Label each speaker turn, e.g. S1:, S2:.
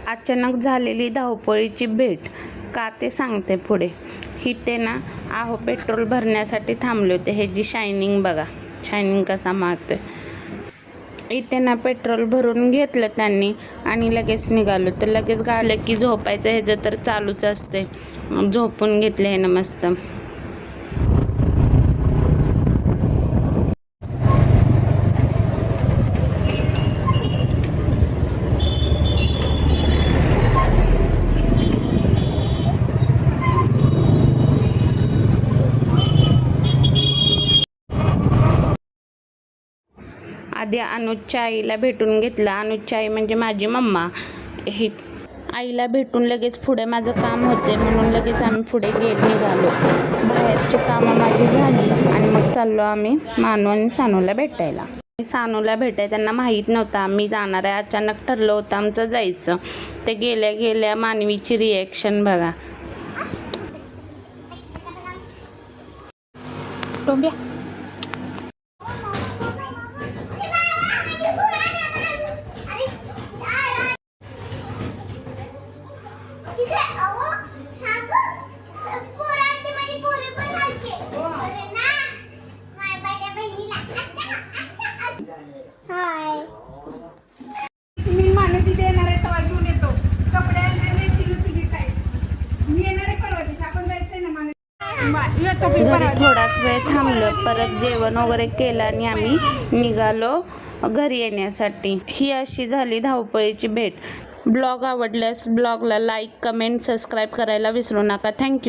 S1: अचानक झालेली धावपळीची भेट का ते सांगते पुढे. इथे ना आहो पेट्रोल भरण्यासाठी थांबले होते. हे जी शायनिंग बघा, शायनिंग कसा मारते. इथे ना पेट्रोल भरून घेतलं त्यांनी आणि लगेच निघालो. तर लगेच गाडलं की झोपायचं ह्याचं तर चालूच असते. झोपून घेतले आहे ना मस्त. आधी अनुजच्या आईला भेटून घेतलं. अनुजच्या आई म्हणजे माझी मम्मा. ही आईला भेटून लगेच पुढे माझं काम होते म्हणून लगेच आम्ही पुढे निघालो. बाहेरची कामं माझी झाली आणि मग चाललो आम्ही मानू आणि सानूला भेटायला. सानूला भेटायला त्यांना माहीत नव्हतं आम्ही जाणार आहे. अचानक ठरलं होतं आमचं जायचं. ते गेल्या गेल्या मानवीची रिॲक्शन बघा. टोंब्या
S2: मी मानती देणार आहे तेव्हा घेऊन येतो. कपडे मी येणार आहे परवा दिवशी. आपण जायचंय ना
S1: घरी थोडाच वेळ थांबलं. परत जेवण वगैरे केलं आणि आम्ही निघालो घरी येण्यासाठी. ही अशी झाली धावपळीची भेट. ब्लॉग आवडल्यास ब्लॉगला लाईक, कमेंट, सबस्क्राईब करायला विसरू नका. थँक्यू.